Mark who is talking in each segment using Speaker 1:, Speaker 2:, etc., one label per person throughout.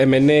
Speaker 1: MNA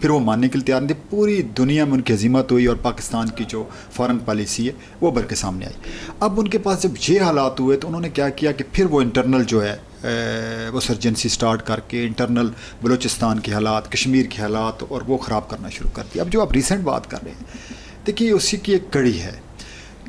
Speaker 2: پھر وہ ماننے کے لیے تیار نہیں تھے. پوری دنیا میں ان کی ہزیمت ہوئی اور پاکستان کی جو فارن پالیسی ہے وہ بھر کے سامنے آئی. اب ان کے پاس جب یہ حالات ہوئے تو انہوں نے کیا کیا کہ پھر وہ انٹرنل جو ہے وہ سرجنسی سٹارٹ کر کے انٹرنل بلوچستان کے حالات, کشمیر کے حالات اور وہ خراب کرنا شروع کر دیا. اب جو آپ ریسنٹ بات کر رہے ہیں دیکھیے اسی کی ایک کڑی ہے.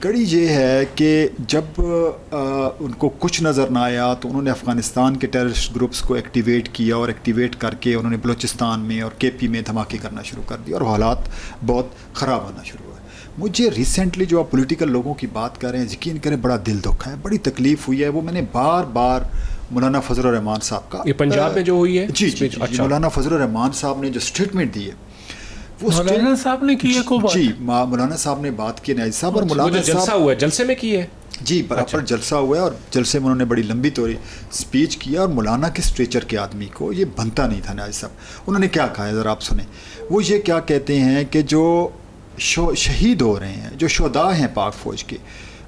Speaker 2: کڑی یہ ہے کہ جب ان کو کچھ نظر نہ آیا تو انہوں نے افغانستان کے ٹیررسٹ گروپس کو ایکٹیویٹ کیا اور ایکٹیویٹ کر کے انہوں نے بلوچستان میں اور کے پی میں دھماکے کرنا شروع کر دیا اور حالات بہت خراب ہونا شروع ہوئے. مجھے ریسنٹلی جو آپ پولیٹیکل لوگوں کی بات کر رہے ہیں یقین کریں بڑا دل دکھا ہے, بڑی تکلیف ہوئی ہے. وہ میں نے بار بار مولانا فضل الرحمان صاحب کا,
Speaker 1: یہ پنجاب میں جو ہوئی ہے,
Speaker 2: جی مولانا فضل الرحمان صاحب نے جو اسٹیٹمنٹ دی ہے
Speaker 3: مولانا صاحب نے کی ہے کو بات,
Speaker 2: جی مولانا صاحب نے بات کی نیازی صاحب, اور مولانا
Speaker 1: جلسہ ہوا ہے, جلسے میں کی ہے,
Speaker 2: جی برابر جلسہ ہوا ہے اور جلسے میں انہوں نے بڑی لمبی طوری اسپیچ کیا. اور مولانا کے اسٹریچر کے آدمی کو یہ بنتا نہیں تھا نیازی صاحب. انہوں نے کیا کہا ہے ذرا آپ سنیں. وہ یہ کیا کہتے ہیں کہ جو شہید ہو رہے ہیں, جو شہداء ہیں پاک فوج کے,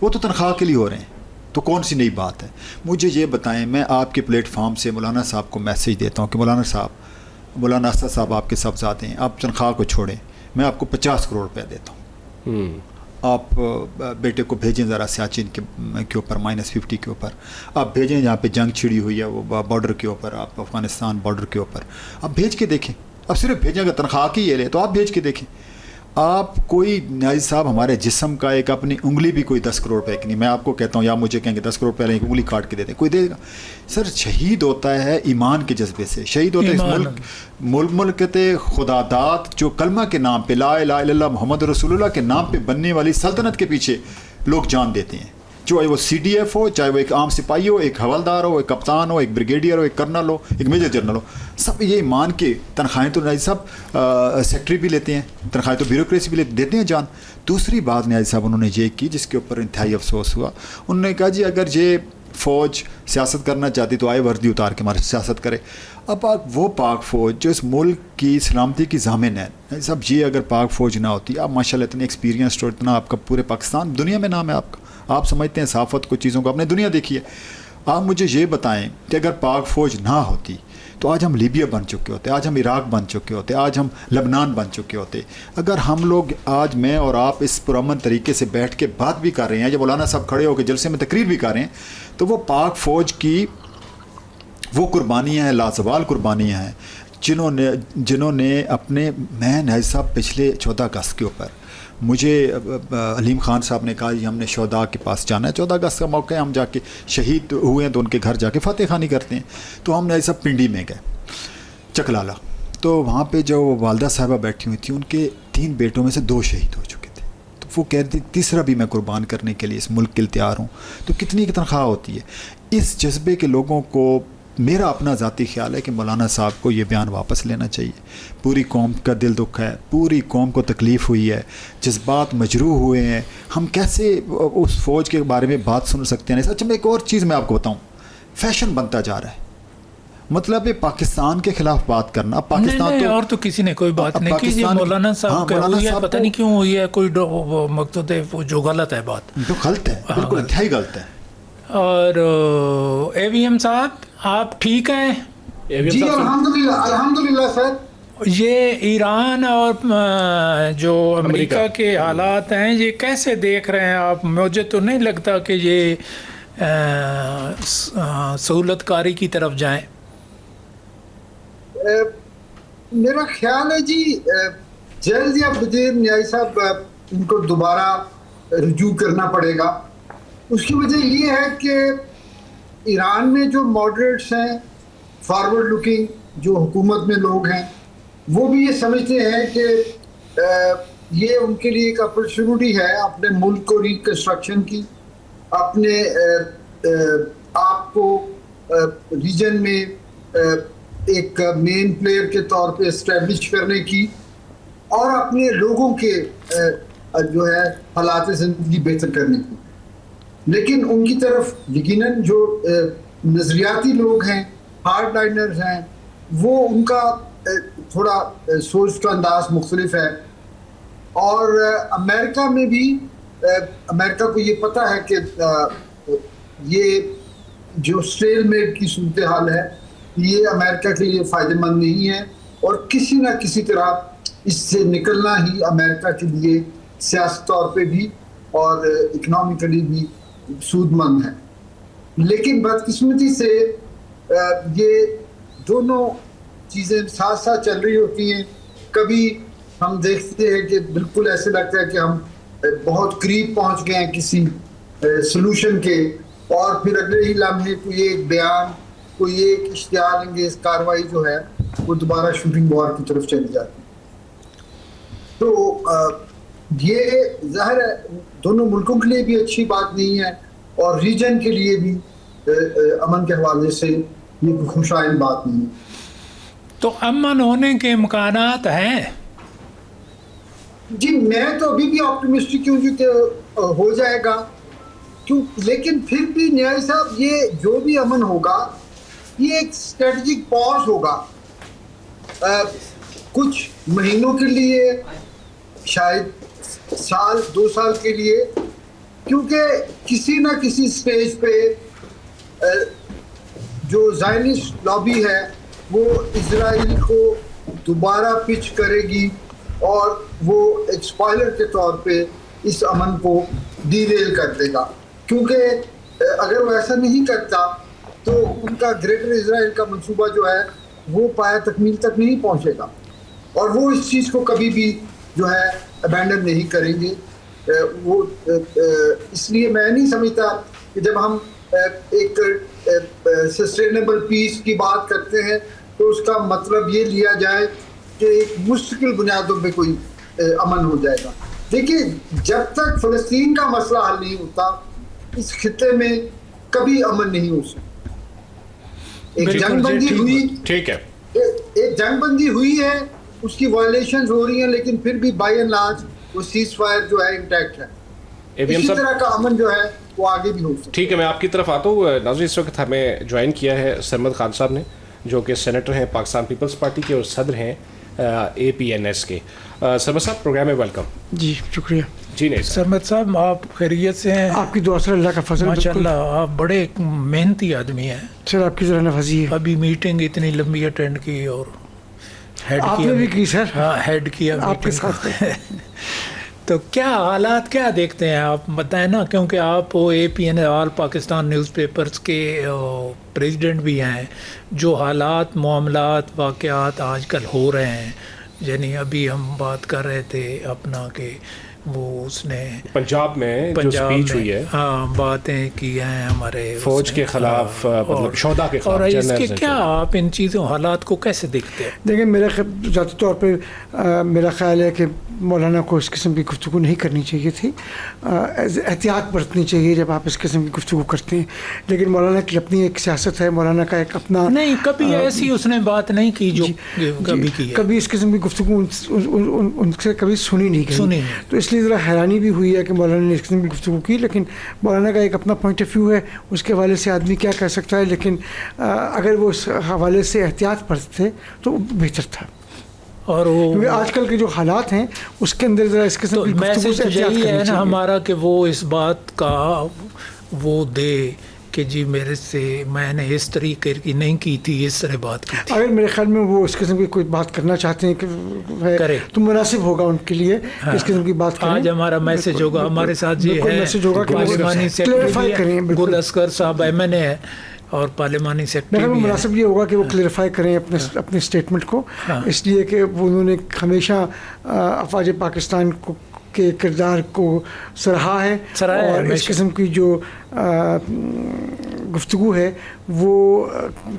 Speaker 2: وہ تو تنخواہ کے لیے ہو رہے ہیں, تو کون سی نئی بات ہے. مجھے یہ بتائیں, میں آپ کے پلیٹ فارم سے مولانا صاحب کو میسیج دیتا ہوں کہ مولانا صاحب, مولانا اسد صاحب آپ کے صاحبزادے ہیں, آپ تنخواہ کو چھوڑیں, میں آپ کو 50 کروڑ روپے دیتا ہوں, آپ بیٹے کو بھیجیں ذرا سیاچن کے اوپر -50 کے اوپر, آپ بھیجیں جہاں پہ جنگ چھڑی ہوئی ہے وہ بارڈر کے اوپر, آپ افغانستان بارڈر کے اوپر آپ بھیج کے دیکھیں. اب صرف بھیجیں, اگر تنخواہ کی یہ لے تو آپ بھیج کے دیکھیں. آپ کوئی نیازی صاحب ہمارے جسم کا ایک اپنی انگلی بھی کوئی 10 کروڑ روپے کی نہیں. میں آپ کو کہتا ہوں یا مجھے کہیں گے 10 کروڑ روپے لیں, انگلی کاٹ کے دے دیں, کوئی دے گا؟ سر شہید ہوتا ہے ایمان کے جذبے سے, شہید ہوتا ہے اس ملک خدا داد جو کلمہ کے نام پہ, لا الہ الا اللہ محمد رسول اللہ کے نام پہ بننے والی سلطنت کے پیچھے لوگ جان دیتے ہیں. چاہے وہ سی ڈی ایف ہو, چاہے وہ ایک عام سپاہی ہو, ایک حوالدار ہو, ایک کپتان ہو, ایک بریگیڈیئر ہو, ایک کرنل ہو, ایک میجر جنرل ہو, سب یہ ایمان کے تنخواہیں تو نیازی صاحب سیکٹری بھی لیتے ہیں, تنخواہیں تو بیوروکریسی بھی دیتے ہیں جان. دوسری بات نیازی صاحب انہوں نے یہ کی جس کے اوپر انتہائی افسوس ہوا, انہوں نے کہا جی اگر یہ فوج سیاست کرنا چاہتی تو آئے وردی اتار کے ہمارے سیاست کرے. اب وہ پاک فوج جو اس ملک کی سلامتی کی ضامن ہے صاحب, یہ اگر پاک فوج نہ ہوتی, آپ ماشاء اللہ اتنے ایکسپیرینسڈ اور اتنا آپ کا پورے پاکستان دنیا میں نام ہے آپ کا, آپ سمجھتے ہیں صحافت کو, چیزوں کو, آپ نے دنیا دیکھی ہے. آپ مجھے یہ بتائیں کہ اگر پاک فوج نہ ہوتی تو آج ہم لیبیا بن چکے ہوتے, آج ہم عراق بن چکے ہوتے, آج ہم لبنان بن چکے ہوتے. اگر ہم لوگ آج میں اور آپ اس پرامن طریقے سے بیٹھ کے بات بھی کر رہے ہیں, جب مولانا صاحب کھڑے ہو کے جلسے میں تقریر بھی کر رہے ہیں, تو وہ پاک فوج کی وہ قربانیاں ہیں, لازوال قربانیاں ہیں جنہوں نے اپنے, میں نیازی صاحب پچھلے 14 اگست کے اوپر مجھے علیم خان صاحب نے کہا جی ہم نے شہداء کے پاس جانا ہے, 14 اگست کا موقع ہے, ہم جا کے شہید ہوئے ہیں تو ان کے گھر جا کے فاتح خوانی کرتے ہیں. تو ہم نیازی صاحب پنڈی میں گئے, چکلالہ, تو وہاں پہ جو والدہ صاحبہ بیٹھی ہوئی تھیں, ان کے 3 بیٹوں میں سے 2 شہید ہو چکے تھے. تو وہ کہتے تیسرا بھی میں قربان کرنے کے لیے اس ملک کے لیے تیار ہوں. تو کتنی تنخواہ ہوتی ہے. اس جذبے کے لوگوں کو, میرا اپنا ذاتی خیال ہے کہ مولانا صاحب کو یہ بیان واپس لینا چاہیے. پوری قوم کا دل دکھ ہے, پوری قوم کو تکلیف ہوئی ہے, جذبات مجروح ہوئے ہیں. ہم کیسے اس فوج کے بارے میں بات سن سکتے ہیں؟ اچھا میں ایک اور چیز میں آپ کو بتاؤں, فیشن بنتا جا رہا ہے. مطلب پاکستان کے خلاف بات کرنا, پاکستان
Speaker 3: نہیں, اور تو کسی نے کوئی بات نہیں کی. یہ مولانا صاحب کا ہوئی ہے, پتہ نہیں کیوں ہوئی ہے, کوئی مقصد ہے جو غلط ہے, بات
Speaker 2: جو غلط ہے, بالکل انتہائی غلط ہے.
Speaker 3: اور اے وی ایم صاحب آپ ٹھیک ہیں؟
Speaker 4: جی الحمدللہ سر.
Speaker 3: یہ ایران اور جو امریکہ کے حالات ہیں یہ کیسے دیکھ رہے ہیں آپ؟ مجھے تو نہیں لگتا کہ یہ سہولت کاری کی طرف جائیں.
Speaker 4: میرا خیال ہے جی جلد یا بدیر نیازی صاحب ان کو دوبارہ رجوع کرنا پڑے گا. اس کی وجہ یہ ہے کہ ایران میں جو ماڈریٹس ہیں, فارورڈ لکنگ جو حکومت میں لوگ ہیں, وہ بھی یہ سمجھتے ہیں کہ یہ ان کے لیے ایک اپرچونٹی ہے اپنے ملک کو ریکنسٹرکشن کی, اپنے آپ کو ریجن میں ایک مین پلیئر کے طور پہ اسٹیبلش کرنے کی, اور اپنے لوگوں کے جو ہے حالات زندگی بہتر کرنے کی. لیکن ان کی طرف یقیناً جو نظریاتی لوگ ہیں, ہارڈ لائنرز ہیں, وہ ان کا تھوڑا سوچ کا انداز مختلف ہے. اور امریکہ میں بھی امریکہ کو یہ پتہ ہے کہ یہ جو اسٹیل میٹ کی صورتحال ہے یہ امریکہ کے لیے فائدہ مند نہیں ہے, اور کسی نہ کسی طرح اس سے نکلنا ہی امریکہ کے لیے سیاسی طور پہ بھی اور اکنامکلی بھی سود مند ہے. لیکن بدقسمتی سے یہ دونوں چیزیں ساتھ ساتھ چل رہی ہوتی ہیں. کبھی ہم دیکھتے ہیں کہ بالکل ایسے لگتا ہے کہ ہم بہت قریب پہنچ گئے ہیں کسی سلوشن کے, اور پھر اگلے ہی لمحے کوئی ایک بیان, کوئی ایک اشتعال انگیز کارروائی جو ہے وہ دوبارہ شوٹنگ وار کی طرف چلی جاتی ہے. تو یہ ظاہر ہے دونوں ملکوں کے لیے بھی اچھی بات نہیں ہے, اور ریجن کے لیے بھی امن کے حوالے سے یہ کوئی خوشائن بات نہیں ہے.
Speaker 3: تو امن ہونے کے امکانات ہیں؟
Speaker 4: جی میں تو ابھی بھی آپٹیمسٹک ہوں کہ ہو جائے گا, لیکن پھر بھی نیائی صاحب یہ جو بھی امن ہوگا یہ ایک اسٹریٹجک پاز ہوگا کچھ مہینوں کے لیے, شاید سال 2 سال کے لیے, کیونکہ کسی نہ کسی سٹیج پہ جو زائنسٹ لابی ہے وہ اسرائیل کو دوبارہ پچ کرے گی, اور وہ ایک سپوائلر کے طور پہ اس امن کو ڈی ریل کر دے گا. کیونکہ اگر وہ ایسا نہیں کرتا تو ان کا گریٹر اسرائیل کا منصوبہ جو ہے وہ پایہ تکمیل تک نہیں پہنچے گا, اور وہ اس چیز کو کبھی بھی جو ہے ابینڈن نہیں کریں گے. وہ اس لیے میں نہیں سمجھتا کہ جب ہم ایک سسٹینیبل پیس کی بات کرتے ہیں تو اس کا مطلب یہ لیا جائے کہ ایک مستقل بنیادوں پہ کوئی امن ہو جائے گا. دیکھیے جب تک فلسطین کا مسئلہ حل نہیں ہوتا اس خطے میں کبھی امن نہیں ہو سکتا. ایک جنگ بندی ہوئی,
Speaker 1: ٹھیک ہے,
Speaker 4: ایک جنگ بندی ہوئی ہے, اس کی وائلیشنز ہو رہی ہیں, لیکن پھر بھی بائی اینڈ لارج وہ سیز فائر جو ہے انٹیکٹ ہے. اسی طرح کا امن جو ہے وہ آگے بھی ہو سکتا ہے.
Speaker 1: ٹھیک ہے, میں آپ کی طرف آتا ہوں. ناظرین اس وقت ہمیں جوائن کیا ہے سرمد خان صاحب نے, جو کہ سینیٹر ہیں پاکستان پیپلز پارٹی کے اور صدر ہیں APNS کے. سرمد صاحب پروگرام میں ویلکم.
Speaker 5: جی شکریہ.
Speaker 1: جی نہیں
Speaker 3: سرمد صاحب آپ خیریت سے ہیں؟
Speaker 5: آپ کی دعا سے اللہ کا فضل.
Speaker 3: ماشاء اللہ آپ بڑے محنتی آدمی ہیں
Speaker 5: سر, آپ کی ذرا نوازی ہے.
Speaker 3: ابھی میٹنگ اتنی لمبی اٹینڈ کی اور ہیڈ
Speaker 5: آپ نے بھی کی سر.
Speaker 3: ہاں ہیڈ کیا
Speaker 5: آپ کے ساتھ.
Speaker 3: تو کیا حالات کیا دیکھتے ہیں آپ بتائیں نا, کیونکہ آپ APN آل پاکستان نیوز پیپرز کے پریزیڈنٹ بھی ہیں. جو حالات معاملات واقعات آج کل ہو رہے ہیں, یعنی ابھی ہم بات کر رہے تھے اپنا کہ وہ اس نے
Speaker 1: پنجاب میں جو سپیچ ہوئی ہے,
Speaker 3: ہاں باتیں کی ہیں ہمارے
Speaker 1: فوج کے خلاف, مطلب شہدا کے خلاف,
Speaker 3: اور اس کے کیا آپ ان چیزوں حالات کو کیسے دیکھتے ہیں؟
Speaker 5: دیکھیں میرا ذاتی طور پہ میرا خیال ہے کہ مولانا کو اس قسم کی گفتگو نہیں کرنی چاہیے تھی. احتیاط برتنی چاہیے جب آپ اس قسم کی گفتگو کرتے ہیں, لیکن مولانا کی اپنی ایک سیاست ہے, مولانا کا ایک اپنا.
Speaker 3: نہیں کبھی ایسی اس نے بات نہیں کی جو کبھی کی ہے.
Speaker 5: کبھی اس قسم کی گفتگو ان سے کبھی سنی نہیں گئی. تو اس لیے ذرا حیرانی بھی ہوئی ہے کہ مولانا نے اس قسم کی گفتگو کی, لیکن مولانا کا ایک اپنا پوائنٹ آف ویو ہے, اس کے حوالے سے آدمی کیا کہہ سکتا ہے. لیکن اگر وہ اس حوالے سے احتیاط برتتے تو بہتر تھا.
Speaker 3: اور
Speaker 5: کیونکہ آج کل کے جو حالات ہیں اس کے اندر ذرا اس قسم کی گفتگو سے احتیاط کرنی چاہیے.
Speaker 3: ہے نا ہمارا کہ وہ اس بات کا وہ دے کہ جی میرے سے میں نے اس طریقے کی نہیں کی تھی, اس طرح بات کی تھی.
Speaker 5: اگر میرے خیال میں وہ اس قسم کی کوئی بات کرنا چاہتے ہیں کہ تو مناسب ہوگا ان کے لیے اس قسم کی بات کریں.
Speaker 3: آج ہمارا میسج ہوگا ہمارے ساتھ یہ ہے,
Speaker 5: میسج ہوگا کہ
Speaker 3: پارلیمانی
Speaker 5: کلیئرفائی کریں.
Speaker 3: گل اصغر صاحب MNA ہے اور پارلیمانی سیکرٹری بھی
Speaker 5: مناسب یہ ہوگا کہ وہ کلیئرفائی کریں اپنے اسٹیٹمنٹ کو, اس لیے کہ انہوں نے ہمیشہ افواج پاکستان کو کے کردار کو سراہا ہے, اور اس قسم کی جو گفتگو ہے وہ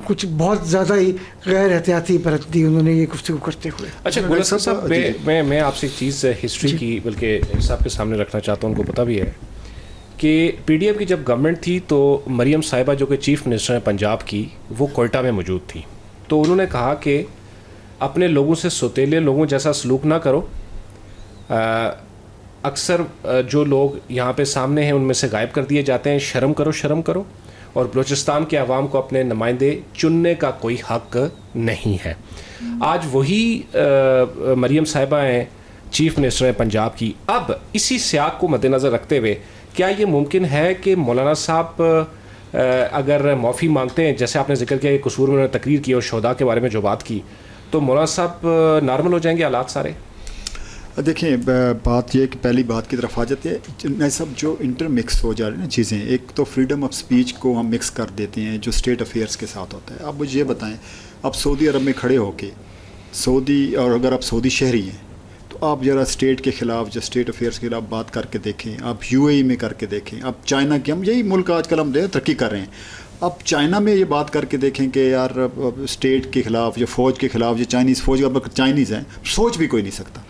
Speaker 5: کچھ بہت زیادہ ہی غیر احتیاطی برت دی انہوں نے یہ گفتگو کرتے ہوئے.
Speaker 1: اچھا گلستان صاحب, میں آپ سے ایک چیز ہسٹری کی بلکہ صاحب کے سامنے رکھنا چاہتا ہوں, ان کو پتہ بھی ہے کہ PDM کی جب گورنمنٹ تھی تو مریم صاحبہ جو کہ چیف منسٹر ہیں پنجاب کی, وہ کوئٹہ میں موجود تھی. تو انہوں نے کہا کہ اپنے لوگوں سے سوتیلے لوگوں جیسا سلوک نہ کرو, اکثر جو لوگ یہاں پہ سامنے ہیں ان میں سے غائب کر دیے جاتے ہیں, شرم کرو شرم کرو, اور بلوچستان کے عوام کو اپنے نمائندے چننے کا کوئی حق نہیں ہے. آج وہی مریم صاحبہ ہیں چیف منسٹر ہیں پنجاب کی. اب اسی سیاق کو مد نظر رکھتے ہوئے کیا یہ ممکن ہے کہ مولانا صاحب اگر معافی مانگتے ہیں, جیسے آپ نے ذکر کیا کہ قصور میں انہوں نے تقریر کی اور شہداء کے بارے میں جو بات کی, تو مولانا صاحب نارمل ہو جائیں گے حالات سارے؟
Speaker 2: دیکھیں بات یہ کہ پہلی بات کی طرف آ جاتے ہیں سب جو انٹر مکس ہو جا رہی ہیں نا چیزیں. ایک تو فریڈم آف اسپیچ کو ہم مکس کر دیتے ہیں جو اسٹیٹ افیئرس کے ساتھ ہوتا ہے. اب مجھے یہ بتائیں, آپ سعودی عرب میں کھڑے ہو کے اور اگر آپ سعودی شہری ہیں تو آپ ذرا اسٹیٹ کے خلاف جو اسٹیٹ افیئرس کے خلاف بات کر کے دیکھیں. آپ UAE میں کر کے دیکھیں, آپ چائنا کے, ہم یہی ملک آج کل ہم ترقی کر رہے ہیں, آپ چائنا میں یہ بات کر کے دیکھیں کہ یار اسٹیٹ کے خلاف یا فوج کے خلاف, جو چائنیز فوج کا چائنیز ہیں, سوچ بھی کوئی نہیں سکتا.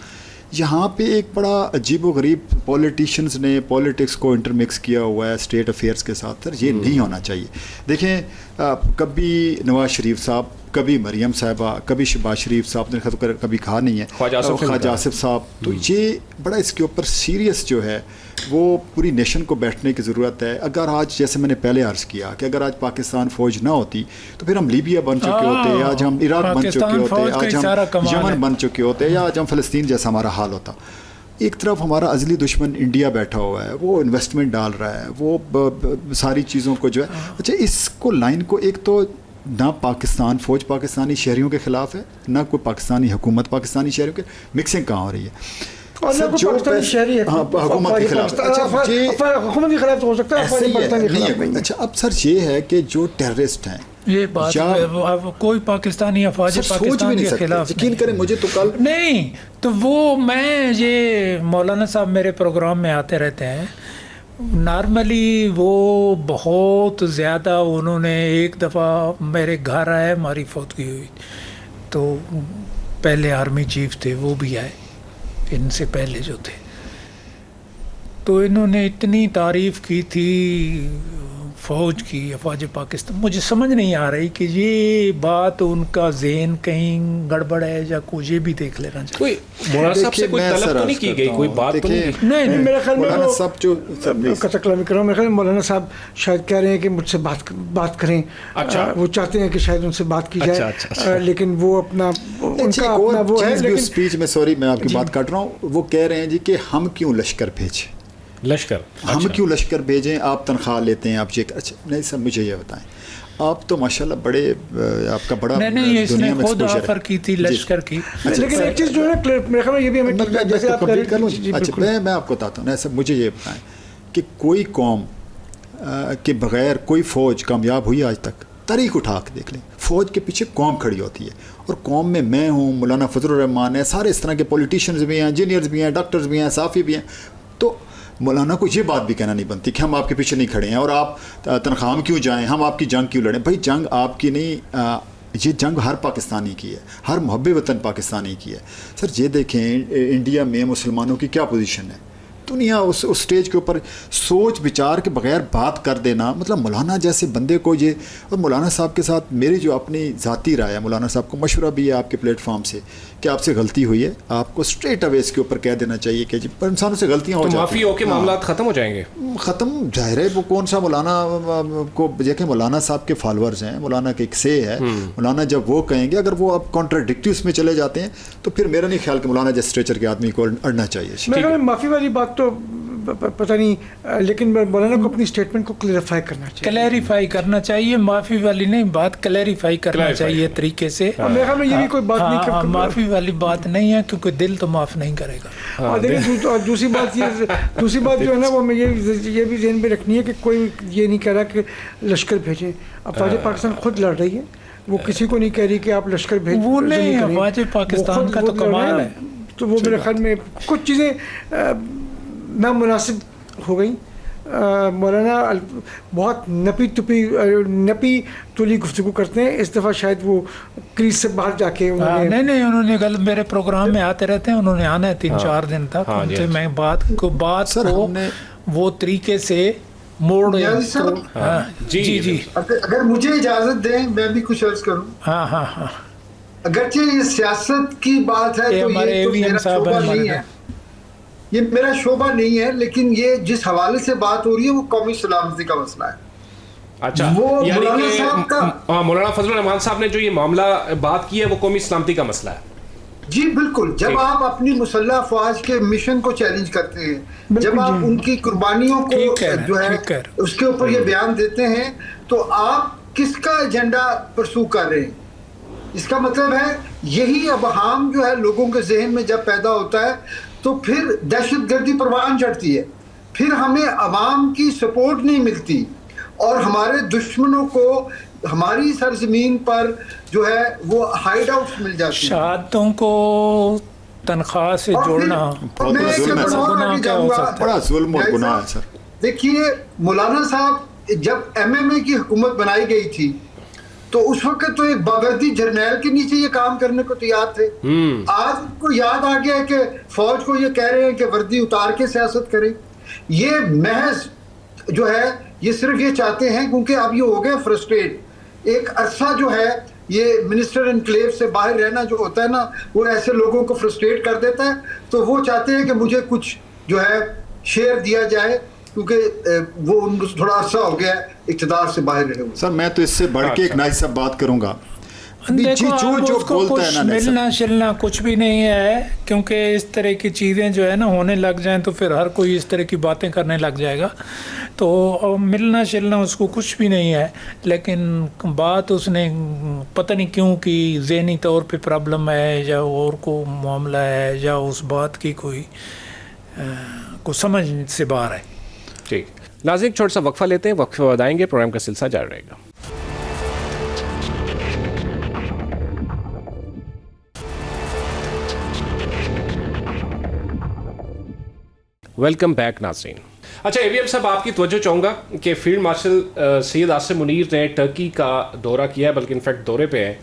Speaker 2: یہاں پہ ایک بڑا عجیب و غریب پولیٹیشنز نے پولیٹکس کو انٹرمکس کیا ہوا ہے اسٹیٹ افیئرس کے ساتھ. سر یہ نہیں ہونا چاہیے. دیکھیں کبھی نواز شریف صاحب, کبھی مریم صاحبہ, کبھی شہباز شریف صاحب نے کبھی کہا نہیں ہے, خواجہ آصف صاحب. تو یہ بڑا اس کے اوپر سیریس جو ہے وہ پوری نیشن کو بیٹھنے کی ضرورت ہے. اگر آج جیسے میں نے پہلے عرض کیا کہ اگر آج پاکستان فوج نہ ہوتی تو پھر ہم لیبیا بن چکے ہوتے, آج ہم عراق بن چکے ہوتے, آج ہم یمن بن چکے ہوتے, یا آج ہم فلسطین جیسا ہمارا حال ہوتا. ایک طرف ہمارا ازلی دشمن انڈیا بیٹھا ہوا ہے, وہ انویسٹمنٹ ڈال رہا ہے, وہ ساری چیزوں کو جو ہے. اچھا اس کو لائن کو ایک تو نہ پاکستان فوج پاکستانی شہریوں کے خلاف ہے, نہ کوئی پاکستانی حکومت پاکستانی شہریوں کے, مکسنگ کہاں ہو رہی ہے. حکومت کے خلاف
Speaker 5: ہو سکتا ہے.
Speaker 2: اچھا اب سر یہ ہے کہ جو ٹیررسٹ ہیں,
Speaker 3: یہ بات کوئی پاکستانی افواج پاکستان کے خلاف
Speaker 2: یقین کریں مجھے تو کل
Speaker 3: نہیں, تو وہ میں یہ مولانا صاحب میرے پروگرام میں آتے رہتے ہیں. نارملی وہ بہت زیادہ انہوں نے ایک دفعہ میرے گھر آئے, ہماری فوتگی ہوئی تو پہلے آرمی چیف تھے وہ بھی آئے ان سے پہلے جو تھے, تو انہوں نے اتنی تعریف کی تھی فوج کی, افواج پاکستان. مجھے سمجھ نہیں آ رہی کہ یہ بات ان کا ذہن کہیں گڑبڑ ہے یا کچھ, یہ بھی دیکھ لینا چاہیے.
Speaker 1: کوئی مولانا صاحب سے کوئی طلب تو نہیں کی گئی, کوئی بات تو
Speaker 5: نہیں. میرے خیال میں مولانا صاحب جو میرے خیال میں مولانا صاحب شاید کہہ رہے ہیں کہ مجھ سے بات کریں. اچھا وہ چاہتے ہیں کہ شاید ان سے بات کی جائے, لیکن وہ اپنا ان کا اپنا وہ ہے.
Speaker 2: لیکن اسپیچ میں سوری میں آپ کی بات کاٹ رہا ہوں, وہ کہہ رہے ہیں جی کہ ہم کیوں لشکر بھیجیں, ہم کیوں لشکر بھیجیں, آپ تنخواہ لیتے ہیں, آپ یہ. اچھا نہیں سر مجھے یہ بتائیں, آپ تو ماشاءاللہ بڑے, آپ کا بڑا
Speaker 3: دنیا میں خود آفر کی تھی لشکر کی.
Speaker 5: لیکن ایک چیز جو ہے میرے خیال میں یہ بھی ہمیں جیسے آپ کر لوں.
Speaker 2: اچھا میں آپ کو بتاتا ہوں. سر مجھے یہ بتائیں کہ کوئی قوم کے بغیر کوئی فوج کامیاب ہوئی آج تک؟ تاریخ اٹھا کے دیکھ لیں, فوج کے پیچھے قوم کھڑی ہوتی ہے, اور قوم میں ہوں, مولانا فضل الرحمان ہے, سارے اس طرح کے پولیٹیشینز بھی ہیں, انجینئرز بھی ہیں, ڈاکٹرز بھی ہیں, صحافی بھی ہیں. تو مولانا کو یہ بات بھی کہنا نہیں بنتی کہ ہم آپ کے پیچھے نہیں کھڑے ہیں اور آپ تنخواہ کیوں جائیں, ہم آپ کی جنگ کیوں لڑیں. بھائی جنگ آپ کی نہیں, یہ جنگ ہر پاکستانی کی ہے, ہر محب وطن پاکستانی کی ہے. سر یہ دیکھیں انڈیا میں مسلمانوں کی کیا پوزیشن ہے, دنیا اس اسٹیج کے اوپر سوچ بچار کے بغیر بات کر دینا, مطلب مولانا جیسے بندے کو یہ. اور مولانا صاحب کے ساتھ میری جو اپنی ذاتی رائے ہے, مولانا صاحب کو مشورہ بھی ہے آپ کے پلیٹ فارم سے کہ آپ سے غلطی ہوئی ہے, آپ کو اسٹریٹ اوے اس کے اوپر کہہ دینا چاہیے کہ جی پر انسانوں سے غلطیاں ہو جاتی ہیں,
Speaker 1: معافی ہو کے معاملات ختم ہو جائیں گے.
Speaker 2: ختم ظاہر ہے. وہ کون سا مولانا کو دیکھیں, مولانا صاحب کے فالورز ہیں, مولانا کے ایک سے ہے, مولانا جب وہ کہیں گے, اگر وہ اب کانٹراڈکٹیو اس میں چلے جاتے ہیں تو پھر میرا نہیں خیال کہ مولانا جیسے اسٹریچر کے آدمی کو اڑنا چاہیے.
Speaker 5: معافی والی بات تو پتہ نہیں, لیکن مولانا کو اپنی اسٹیٹمنٹ کو کلیریفائی کرنا چاہیے. معافی والی نہیں بات, کلیریفائی کرنا چاہیے طریقے سے. یہ بھی کوئی بات نہیں,
Speaker 3: معافی والی بات نہیں ہے, کیونکہ دل تو معاف نہیں کرے گا.
Speaker 5: اور دوسری بات جو ہے نا, وہ ہمیں یہ بھی ذہن میں رکھنی ہے کہ کوئی یہ نہیں کہہ رہا کہ لشکر بھیجیں. افواج پاکستان خود لڑ رہی ہے, وہ کسی کو نہیں کہہ رہی کہ آپ لشکر بھیجیں.
Speaker 3: وہ نہیں, افواج پاکستان کا تو کمال ہے.
Speaker 5: تو وہ میرے خیال میں کچھ چیزیں نامناسب ہو گئیں. مولانا بہت نپی تولی گفتگو کرتے ہیں, اس دفعہ شاید وہ کریز سے باہر جا کے
Speaker 3: نہیں انہوں نے غلط, میرے پروگرام میں آتے رہتے ہیں, انہوں نے آنا ہے 3-4 دن تک. ان سے میں بات کو وہ طریقے سے موڑ. جی
Speaker 4: اگر مجھے اجازت دیں میں بھی کچھ عرض کروں.
Speaker 3: ہاں
Speaker 4: اگرچہ یہ سیاست کی بات ہے تو یہ میرا شعبہ نہیں ہے, یہ میرا شعبہ نہیں ہے, لیکن یہ جس حوالے سے بات ہو رہی ہے وہ قومی سلامتی کا مسئلہ ہے.
Speaker 1: اچھا, یعنی کہ مولانا فضل الرحمان صاحب نے جو یہ معاملہ بات کی ہے وہ قومی سلامتی کا مسئلہ ہے.
Speaker 4: جی بالکل. جب آپ اپنی مسلح افواج کے مشن کو چیلنج کرتے ہیں, جب آپ ان کی قربانیوں کو جو ہے اس کے اوپر یہ بیان دیتے ہیں, تو آپ کس کا ایجنڈا پرسو کر رہے ہیں؟ اس کا مطلب ہے یہی ابہام جو ہے لوگوں کے ذہن میں جب پیدا ہوتا ہے تو پھر دہشت گردی پروان چڑھتی ہے، پھر ہمیں عوام کی سپورٹ نہیں ملتی، اور ہمارے دشمنوں کو ہماری سرزمین پر جو ہے وہ ہائیڈ آؤٹس مل جاتی ہیں۔
Speaker 3: شہادتوں کو تنخواہ سے جوڑنا
Speaker 2: بڑا ظلم اور گناہ ہے سر۔
Speaker 4: دیکھیے مولانا صاحب جب MMA کی حکومت بنائی گئی تھی تو اس وقت تو ایک باوردی جرنیل کے نیچے یہ کام کرنے کو تیار تھے، آج کو یاد آ گیا کہ فوج کو یہ کہہ رہے ہیں کہ وردی اتار کے سیاست کریں۔ یہ محض جو ہے یہ صرف یہ چاہتے ہیں کیونکہ اب یہ ہو گئے فرسٹریٹ، ایک عرصہ جو ہے یہ منسٹر انکلیو سے باہر رہنا جو ہوتا ہے نا وہ ایسے لوگوں کو فرسٹریٹ کر دیتا ہے، تو وہ چاہتے ہیں کہ مجھے کچھ جو ہے شیئر دیا جائے کیونکہ وہ ان کو تھوڑا عرصہ ہو گیا اقتدار سے باہر رہے ہوئے۔
Speaker 2: سر میں تو اس سے بڑھ کے ایک نائس بات کروں گا،
Speaker 3: جو بولتا ہے نا ملنا شلنا کچھ بھی نہیں ہے، کیونکہ اس طرح کی چیزیں جو ہے نا ہونے لگ جائیں تو پھر ہر کوئی اس طرح کی باتیں کرنے لگ جائے گا، تو ملنا شلنا اس کو کچھ بھی نہیں ہے، لیکن بات اس نے پتہ نہیں کیوں کی ذہنی طور پہ پرابلم ہے یا اور کو معاملہ ہے یا اس بات کی کوئی سمجھ سے باہر ہے۔
Speaker 1: ٹھیک ناظرین، چھوٹا سا وقفہ لیتے ہیں، وقفے بعد آئیں گے، پروگرام کا سلسلہ جاری رہے گا۔ ویلکم بیک ناظرین۔ اچھا AVM صاحب، آپ کی توجہ چاہوں گا کہ فیلڈ مارشل سید عاصم منیر نے ٹرکی کا دورہ کیا ہے، بلکہ انفیکٹ دورے پہ ہے،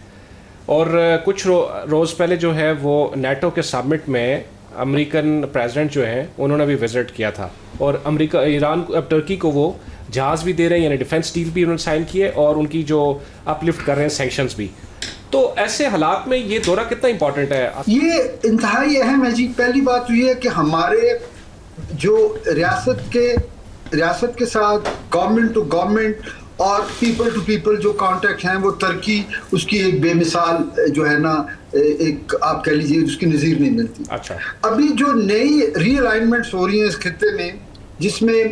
Speaker 1: اور کچھ روز پہلے جو ہے وہ نیٹو کے سمٹ میں امریکن پریزیڈنٹ جو ہیں انہوں نے بھی وزٹ کیا تھا، اور امریکہ ایران اب ٹرکی کو وہ جہاز بھی دے رہے ہیں، یعنی ڈیفنس ڈیل بھی انہوں نے سائن کی ہے، اور ان کی جو اپ لفٹ کر رہے ہیں سینکشنز بھی۔ تو ایسے حالات میں یہ دورہ کتنا امپورٹنٹ ہے؟
Speaker 4: یہ انتہائی اہم ہے جی۔ پہلی بات تو یہ ہے کہ ہمارے جو ریاست کے ساتھ گورنمنٹ ٹو گورنمنٹ اور پیپل ٹو پیپل جو کانٹیکٹ ہیں وہ ترکی اس کی ایک بے مثال جو ہے نا ایک آپ کہہ لیجیے اس کی نظیر نہیں ملتی۔
Speaker 1: اچھا،
Speaker 4: ابھی جو نئی ری الائنمنٹس ہو رہی ہیں اس خطے میں، جس میں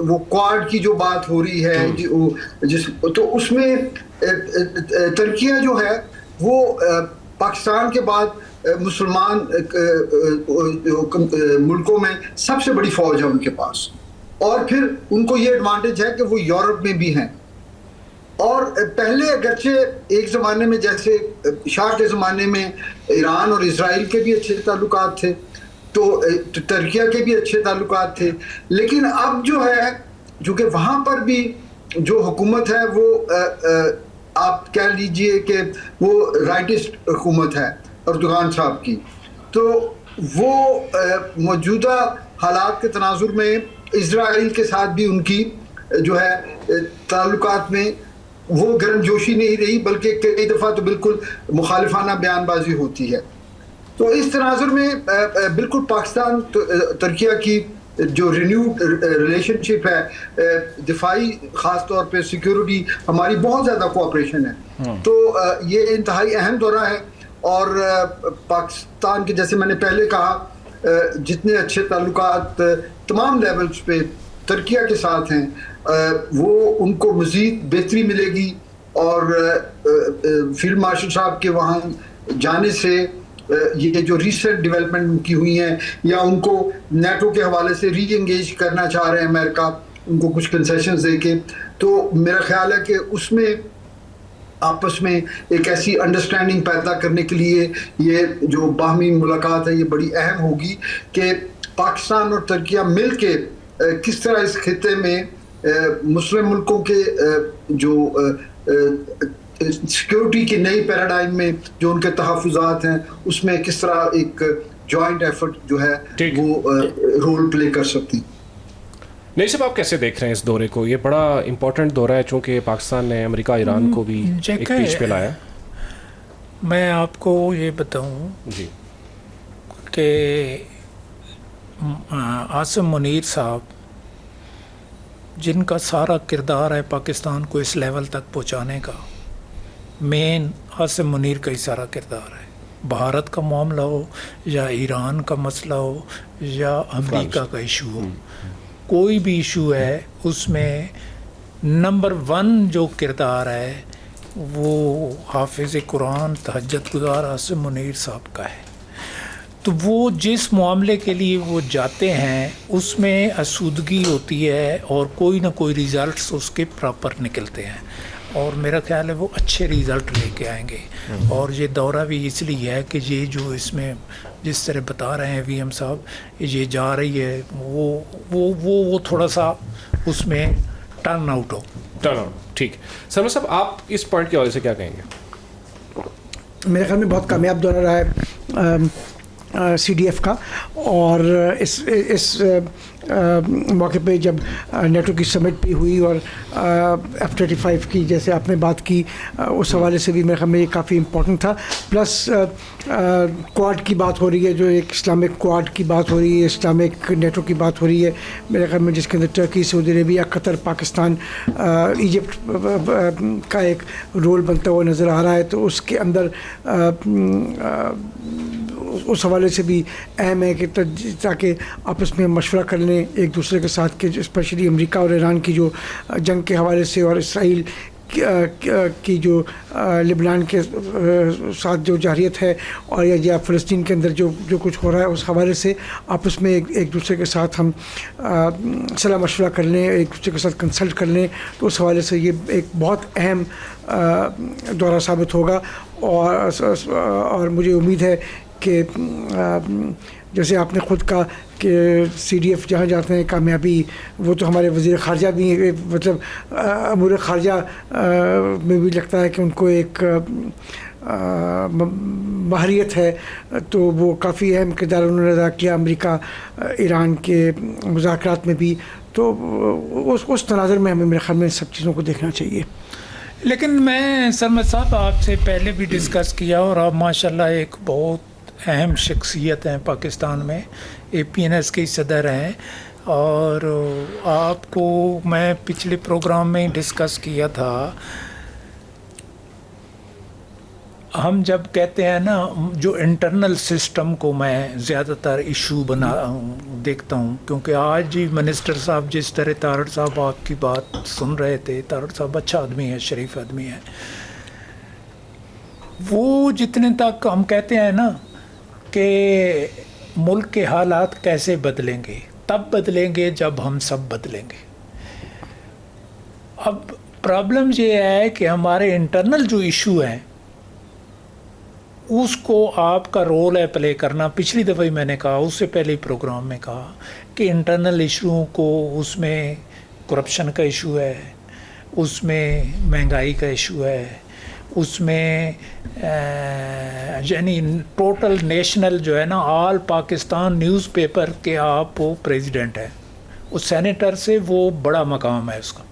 Speaker 4: وہ کوارڈ کی جو بات ہو رہی ہے تو اس میں ترکیہ جو ہے وہ پاکستان کے بعد مسلمان ملکوں میں سب سے بڑی فوج ہے ان کے پاس، اور پھر ان کو یہ ایڈوانٹیج ہے کہ وہ یورپ میں بھی ہیں، اور پہلے اگرچہ ایک زمانے میں جیسے شاہ کے زمانے میں ایران اور اسرائیل کے بھی اچھے تعلقات تھے، تو ترکیہ کے بھی اچھے تعلقات تھے، لیکن اب جو ہے چونکہ وہاں پر بھی جو حکومت ہے وہ آپ کہہ لیجئے کہ وہ رائٹسٹ حکومت ہے اردوغان صاحب کی، تو وہ موجودہ حالات کے تناظر میں اسرائیل کے ساتھ بھی ان کی جو ہے تعلقات میں وہ گرم جوشی نہیں رہی، بلکہ کئی دفعہ تو بالکل مخالفانہ بیان بازی ہوتی ہے۔ تو اس تناظر میں بالکل پاکستان ترکیہ کی جو رینیوڈ ریلیشن شپ ہے، دفاعی خاص طور پہ سیکیورٹی ہماری بہت زیادہ کوآپریشن ہے، تو یہ انتہائی اہم دورہ ہے، اور پاکستان کے جیسے میں نے پہلے کہا جتنے اچھے تعلقات تمام لیولز پہ ترکیہ کے ساتھ ہیں وہ ان کو مزید بہتری ملے گی، اور فیلڈ مارشل صاحب کے وہاں جانے سے یہ جو ریسنٹ ڈیولپمنٹ کی ہوئی ہیں یا ان کو نیٹو کے حوالے سے ری انگیج کرنا چاہ رہے ہیں امریکہ ان کو کچھ کنسیشنز دے کے، تو میرا خیال ہے کہ اس میں آپس میں ایک ایسی انڈرسٹینڈنگ پیدا کرنے کے لیے یہ جو باہمی ملاقات ہے یہ بڑی اہم ہوگی کہ پاکستان اور ترکیہ مل کے کس طرح اس خطے میں مسلم ملکوں کے جو سیکیورٹی کی نئی پیراڈائم میں جو ان کے تحفظات ہیں اس میں کس طرح ایک جوائنٹ ایفرٹ جو ہے وہ رول پلے کر سکتی۔
Speaker 1: نہیں صاحب، آپ کیسے دیکھ رہے ہیں اس دورے کو؟ یہ بڑا امپورٹنٹ دورہ ہے چونکہ پاکستان نے امریکہ ایران کو بھی ایک پیچ پہ لایا۔
Speaker 3: میں آپ کو یہ بتاؤں
Speaker 1: جی
Speaker 3: کہ عاصم منیر صاحب جن کا سارا کردار ہے پاکستان کو اس لیول تک پہنچانے کا، مین عاصم منیر کا ہی سارا کردار ہے۔ بھارت کا معاملہ ہو یا ایران کا مسئلہ ہو یا امریکہ کا ایشو ہو، کوئی بھی ایشو ہے اس میں نمبر 1 جو کردار ہے وہ حافظ قرآن تہجد گزار عاصم منیر صاحب کا ہے۔ تو وہ جس معاملے کے لیے وہ جاتے ہیں اس میں آسودگی ہوتی ہے اور کوئی نہ کوئی ریزلٹس اس کے پراپر نکلتے ہیں، اور میرا خیال ہے وہ اچھے ریزلٹ لے کے آئیں گے. اور یہ دورہ بھی اس لیے ہے کہ یہ جو اس میں جس طرح بتا رہے ہیں وی ایم صاحب یہ جا رہی ہے وہ تھوڑا سا اس میں ٹرن آؤٹ ہو.
Speaker 1: ٹھیک. سرور صاحب آپ اس پوائنٹ کے حوالے سے کیا کہیں گے؟
Speaker 5: میرے خیال میں بہت کامیاب دورہ رہا ہے سی ڈی ایف کا، اور اس موقع پہ جب نیٹو کی سمٹ بھی ہوئی اور F-35 کی جیسے آپ نے بات کی اس حوالے سے بھی میرے خیال میں یہ کافی امپورٹنٹ تھا. پلس کوڈ کی بات ہو رہی ہے، جو ایک اسلامک کوڈ کی بات ہو رہی ہے، اسلامک نیٹو کی بات ہو رہی ہے میرے خیال میں، جس کے اندر ٹرکی، سعودی عربیہ، قطر، پاکستان، ایجپٹ کا ایک رول بنتا ہوا نظر آ رہا ہے. تو اس کے اندر اس حوالے سے بھی اہم ہے کہ تاکہ آپس میں مشورہ کر لیں ایک دوسرے کے ساتھ، کہ اسپیشلی امریکہ اور ایران کی جو جنگ کے حوالے سے، اور اسرائیل کی جو لبنان کے ساتھ جو جارحیت ہے، اور یا فلسطین کے اندر جو کچھ ہو رہا ہے اس حوالے سے آپس میں ایک دوسرے کے ساتھ ہم صلاح مشورہ کر لیں، ایک دوسرے کے ساتھ کنسلٹ کر لیں. تو اس حوالے سے یہ ایک بہت اہم دورہ ثابت ہوگا. اور مجھے امید ہے کہ جیسے آپ نے خود کہا کہ سی ڈی ایف جہاں جاتے ہیں کامیابی، وہ تو ہمارے وزیر خارجہ بھی، مطلب امور خارجہ میں بھی لگتا ہے کہ ان کو ایک ماہریت ہے، تو وہ کافی اہم کردار انہوں نے ادا کیا امریکہ ایران کے مذاکرات میں بھی. تو اس تناظر میں ہمیں میرے خیال میں سب چیزوں کو دیکھنا چاہیے.
Speaker 3: لیکن میں سرمد صاحب آپ سے پہلے بھی ڈسکس کیا، اور آپ ماشاءاللہ ایک بہت اہم شخصیت ہیں پاکستان میں، APNS کے صدر ہیں، اور آپ کو میں پچھلے پروگرام میں ڈسکس کیا تھا. ہم جب کہتے ہیں نا، جو انٹرنل سسٹم کو میں زیادہ تر ایشو دیکھتا ہوں، کیونکہ آج ہی منسٹر صاحب جس طرح تارڑ صاحب آپ کی بات سن رہے تھے، تارڑ صاحب اچھا آدمی ہے، شریف آدمی ہے. وہ جتنے تک ہم کہتے ہیں نا کہ ملک کے حالات کیسے بدلیں گے، تب بدلیں گے جب ہم سب بدلیں گے. اب پرابلم یہ ہے کہ ہمارے انٹرنل جو ایشو ہیں اس کو آپ کا رول ہے پلے کرنا. پچھلی دفعہ ہی میں نے کہا، اس سے پہلے پروگرام میں کہا کہ انٹرنل ایشو کو، اس میں کرپشن کا ایشو ہے، اس میں مہنگائی کا ایشو ہے، اس میں یعنی ٹوٹل نیشنل جو ہے نا، آل پاکستان نیوز پیپر کے آپ وہ پریزیڈنٹ ہیں، اس سینیٹر سے وہ بڑا مقام ہے اس کا.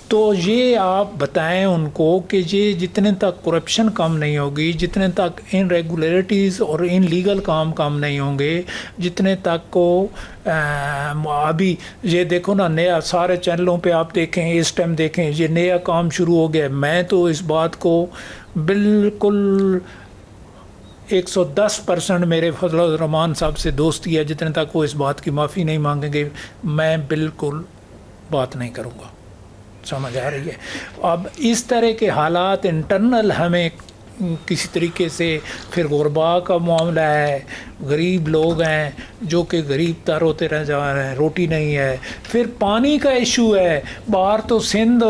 Speaker 3: تو یہ آپ بتائیں ان کو کہ یہ جتنے تک کرپشن کم نہیں ہوگی، جتنے تک ان ریگولیرٹیز اور ان لیگل کام نہیں ہوں گے، جتنے تک کو ابھی یہ دیکھو نا، نیا سارے چینلوں پہ آپ دیکھیں، اس ٹائم دیکھیں، یہ نیا کام شروع ہو گیا. میں تو اس بات کو بالکل 110% میرے فضل الرحمان صاحب سے دوستی ہے، جتنے تک وہ اس بات کی معافی نہیں مانگیں گے میں بالکل بات نہیں کروں گا. سمجھ آ رہی ہے؟ اب اس طرح کے حالات انٹرنل ہمیں کسی طریقے سے، پھر غربا کا معاملہ ہے، غریب لوگ ہیں جو کہ غریب تر ہوتے رہ جا رہے ہیں، روٹی نہیں ہے، پھر پانی کا ایشو ہے. باہر تو سندھ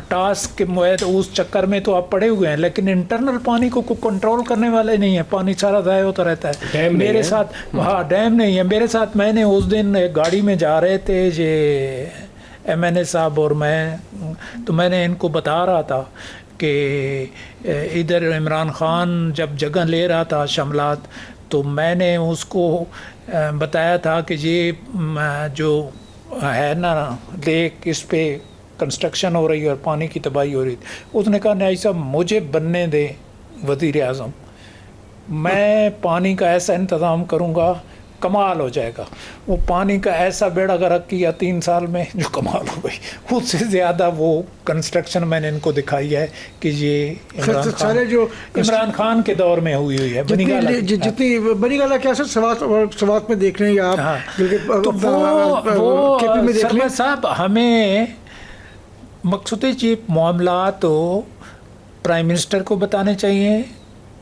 Speaker 3: ٹاسک کے معاہدے اس چکر میں تو آپ پڑے ہوئے ہیں، لیکن انٹرنل پانی کو کنٹرول کرنے والے نہیں ہیں. پانی سارا ضائع ہوتا رہتا ہے. میرے ساتھ ڈیم نہیں ہے میرے ساتھ. میں نے اس دن ایک گاڑی میں جا رہے تھے یہ MNA صاحب اور میں، تو میں نے ان کو بتا رہا تھا کہ ادھر عمران خان جب جگہ لے رہا تھا شملات، تو میں نے اس کو بتایا تھا کہ یہ جو ہے نا لیک، اس پہ کنسٹرکشن ہو رہی ہے اور پانی کی تباہی ہو رہی تھی. اس نے کہا نہیں صاحب مجھے بننے دیں وزیر اعظم، میں پانی کا ایسا انتظام کروں گا کمال ہو جائے گا. وہ پانی کا ایسا بیڑا غرق کیا 3 سال میں جو کمال ہو گئی. اس سے زیادہ وہ کنسٹرکشن میں نے ان کو دکھائی ہے کہ یہ عمران خان کے دور میں ہوئی ہے.
Speaker 5: جتنی بنی گالا کیا سر سوات میں دیکھ رہے ہیں یا آپ
Speaker 3: سرمد صاحب، ہمیں مقصود چیف معاملات پرائم منسٹر کو بتانے چاہیے،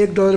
Speaker 5: $1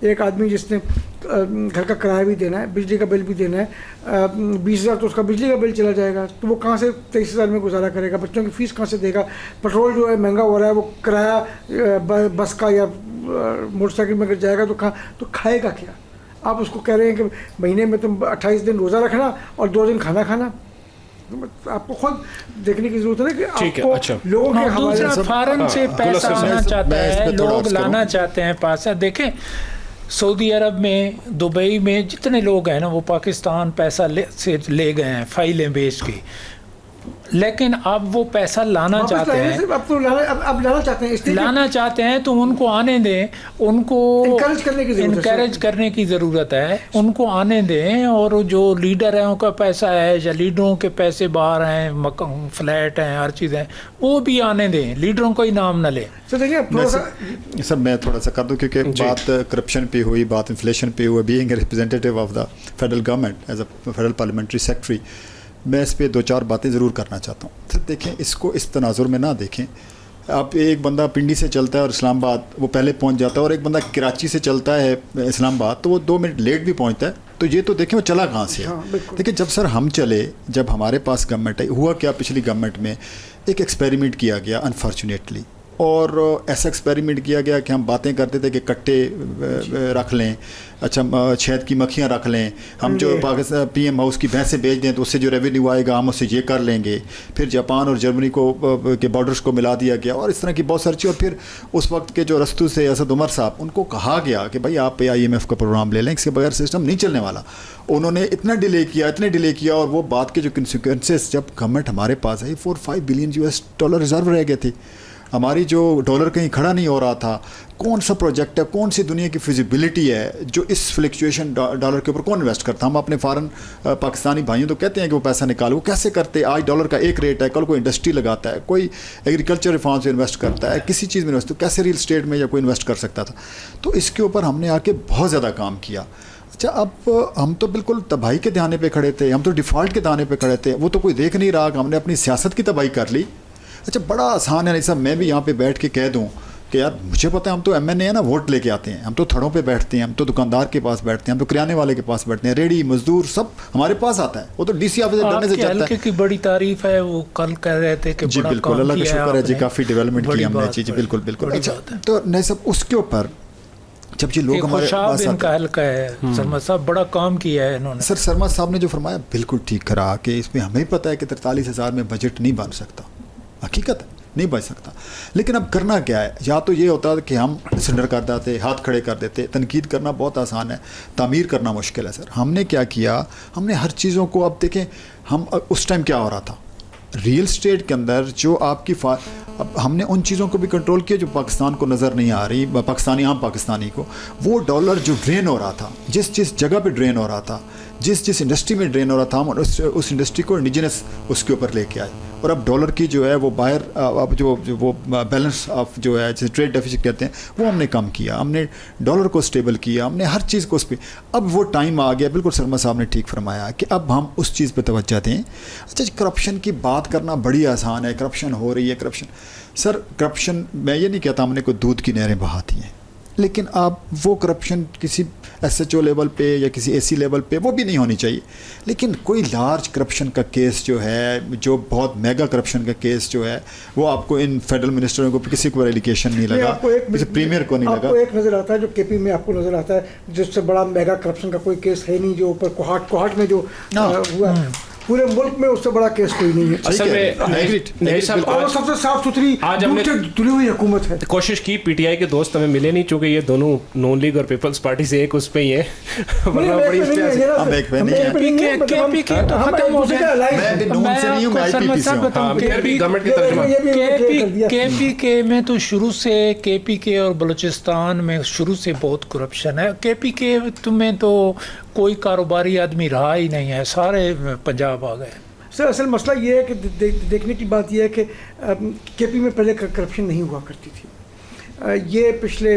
Speaker 5: ایک آدمی جس نے گھر کا کرایہ بھی دینا ہے, بجلی کا بل بھی دینا ہے, 20,000 تو اس کا بجلی کا بل چلا جائے گا, تو وہ کہاں سے 23,000 میں گزارا کرے گا؟ بچوں کی فیس کہاں سے دے گا؟ پیٹرول جو ہے مہنگا ہو رہا ہے, وہ کرایہ بس کا یا موٹر سائیکل میں اگر جائے گا تو کھائے گا کیا؟ آپ اس کو کہہ رہے ہیں کہ مہینے میں تم 28 دن روزہ رکھنا اور 2 دن کھانا کھانا. آپ کو خود دیکھنے کی ضرورت ہے کہ آپ کو لوگوں کے حوالے سے
Speaker 3: فارن سے پیسہ آنا چاہتا ہے, لوگ لانا چاہتے ہیں پیسہ. دیکھیں سعودی عرب میں, دبئی میں جتنے لوگ ہیں نا وہ پاکستان پیسہ سے لے گئے ہیں فائلیں بیچ کے, لیکن اب وہ پیسہ لانا چاہتے ہیں, لانا چاہتے ہیں تو ان کو آنے دیں, ان کو انکریج کرنے کی ضرورت ہے, ان کو آنے دیں. اور جو لیڈر ہیں ان کا پیسہ ہے یا لیڈروں کے پیسے باہر ہیں, فلیٹ ہیں, ہر چیز ہیں, وہ بھی آنے دیں, لیڈروں کو ہی نام نہ لیں.
Speaker 2: سر میں تھوڑا سا کر دوں کیونکہ بات کرپشن پہ ہوئی, بات انفلیشن پہ ہوئی. Being a representative of the federal government as a federal parliamentary secretary, میں اس پہ 2-4 باتیں ضرور کرنا چاہتا ہوں. سر دیکھیں, اس کو اس تناظر میں نہ دیکھیں. آپ ایک بندہ پنڈی سے چلتا ہے اور اسلام آباد وہ پہلے پہنچ جاتا ہے, اور ایک بندہ کراچی سے چلتا ہے اسلام آباد تو وہ 2 منٹ لیٹ بھی پہنچتا ہے. تو یہ تو دیکھیں وہ چلا کہاں سے ہے. دیکھیں جب سر ہم چلے, جب ہمارے پاس گورنمنٹ ہے, ہوا کیا پچھلی گورنمنٹ میں ایک ایکسپیریمنٹ کیا گیا انفارچونیٹلی, اور ایسا ایکسپیریمنٹ کیا گیا کہ ہم باتیں کرتے تھے کہ کٹے رکھ لیں, اچھا شہد کی مکھیاں رکھ لیں, ہم جو پاکستان پی ایم ہاؤس کی بھینسیں بیچ دیں تو اس سے جو ریونیو آئے گا ہم اس سے یہ کر لیں گے. پھر جاپان اور جرمنی کو کے بارڈرز کو ملا دیا گیا, اور اس طرح کی بہت ساری چیز. اور پھر اس وقت کے جو رستو سے اسد عمر صاحب, ان کو کہا گیا کہ بھائی آپ IMF کا پروگرام لے لیں, اس کے بغیر سسٹم نہیں چلنے والا. انہوں نے اتنا ڈیلے کیا, اور وہ بات کے جو کنسیکوینسز جب گورنمنٹ ہمارے پاس آئی, $4-5 بلین ریزرو رہ گئے تھے. ہماری جو ڈالر کہیں کھڑا نہیں ہو رہا تھا, کون سا پروجیکٹ ہے, کون سی دنیا کی فیزیبلٹی ہے جو اس فلکچویشن ڈالر کے اوپر کون انویسٹ کرتا. ہم اپنے فارن پاکستانی بھائیوں تو کہتے ہیں کہ وہ پیسہ نکالو, وہ کیسے کرتے؟ آج ڈالر کا ایک ریٹ ہے, کل کوئی انڈسٹری لگاتا ہے, کوئی ایگریکلچر ریفارمز میں انویسٹ کرتا ہے, کسی چیز میں انویسٹ, کیسے ریل اسٹیٹ میں یا کوئی انویسٹ کر سکتا تھا. تو اس کے اوپر ہم نے آ کے بہت زیادہ کام کیا. اچھا اب ہم تو بالکل تباہی کے دہانے پہ کھڑے تھے, ہم تو ڈیفالٹ کے دہانے پہ کھڑے تھے, وہ تو کوئی دیکھ نہیں رہا کہ ہم نے اپنی سیاست کی تباہی کر لی. اچھا بڑا آسان ہے صاحب, میں بھی یہاں پہ بیٹھ کے کہہ دوں کہ یار مجھے پتہ ہے ہم تو MNA ہیں نا, ووٹ لے کے آتے ہیں, ہم تو تھڑوں پہ بیٹھتے ہیں, ہم تو دکاندار کے پاس بیٹھتے ہیں, ہم تو کریانے والے کے پاس بیٹھتے ہیں, ریڈی مزدور سب ہمارے پاس آتا ہے, وہ تو DC آفس ڈرنے سے چلتا ہے.
Speaker 3: کی بڑی تعریف ہے, وہ کل کہہ رہے تھے کہ
Speaker 2: جی بالکل, اللہ کا شکر ہے جی, کافی ڈیولپمنٹ کی ہم نے. جی بالکل بالکل. اچھا تو نہیں صاحب, اس کے اوپر جب یہ لوگ ہمارے پاس ان کا
Speaker 3: حلقہ ہے, سرمد صاحب بڑا کام کیا ہے انہوں نے.
Speaker 2: سر سرمد صاحب نے جو فرمایا بالکل ٹھیک کرا کہ اس میں ہمیں پتہ ہے کہ 43,000 میں بجٹ نہیں بن سکتا, حقیقت ہے نہیں بچ سکتا. لیکن اب کرنا کیا ہے؟ یا تو یہ ہوتا ہے کہ ہم سرنڈر کر دیتے, ہاتھ کھڑے کر دیتے. تنقید کرنا بہت آسان ہے, تعمیر کرنا مشکل ہے. سر ہم نے کیا کیا, ہم نے ہر چیزوں کو, اب دیکھیں ہم اس ٹائم کیا ہو رہا تھا ریل اسٹیٹ کے اندر, جو آپ کی اب ہم نے ان چیزوں کو بھی کنٹرول کیا جو پاکستان کو نظر نہیں آ رہی, پاکستانی عام پاکستانی کو. وہ ڈالر جو ڈرین ہو رہا تھا, جس جگہ پہ ڈرین ہو رہا تھا, جس انڈسٹری میں ڈرین ہو رہا تھا, ہم اس انڈسٹری کو انڈیجنس اس کے اوپر لے کے آئے. اور اب ڈالر کی جو ہے وہ باہر اب جو وہ بیلنس آف جو ہے جسے ٹریڈ ڈیفیسٹ کہتے ہیں, وہ ہم نے کم کیا, ہم نے ڈالر کو اسٹیبل کیا, ہم نے ہر چیز کو اس پہ. اب وہ ٹائم آ گیا, بالکل سرما صاحب نے ٹھیک فرمایا کہ اب ہم اس چیز پہ توجہ دیں. اچھا کرپشن کی بات کرنا بڑی آسان ہے, کرپشن ہو رہی ہے, کرپشن. سر کرپشن میں یہ نہیں کہتا ہم نے کوئی دودھ کی نہریں بہاتی ہیں, لیکن آپ وہ کرپشن کسی SHO لیول پہ یا کسی AC لیول پہ وہ بھی نہیں ہونی چاہیے. لیکن کوئی لارج کرپشن کا کیس جو ہے, جو بہت میگا کرپشن کا کیس جو ہے, وہ آپ کو ان فیڈرل منسٹروں کو کسی کو ایلیگیشن نہیں لگا, کسی پریمیئر کو نہیں لگا.
Speaker 5: آپ کو ایک نظر آتا ہے جو KP میں آپ کو نظر آتا ہے, جس سے بڑا میگا کرپشن کا کوئی کیس ہے نہیں, جو اوپر کوہاٹ میں جو ہوا پورے ملک میں, اس سے بڑا کیس کوئی نہیں ہے.
Speaker 1: اصل میں
Speaker 5: سب سے صاف ستھری دھلی ہوئی حکومت ہے.
Speaker 1: کوشش کی PTI کے دوست ہمیں ملے نہیں, چونکہ یہ دونوں نون لیگ اور پیپلز پارٹی سے ایک اس پہ ہی ہے.
Speaker 3: KPK میں تو شروع سے KPK اور بلوچستان میں شروع سے بہت کرپشن ہے. KPK میں تو کوئی کاروباری آدمی رہا ہی نہیں ہے, سارے پنجاب آ گئے.
Speaker 5: سر اصل مسئلہ یہ ہے کہ دیکھنے کی بات یہ ہے کہ KP میں پہلے کرپشن نہیں ہوا کرتی تھی. یہ پچھلے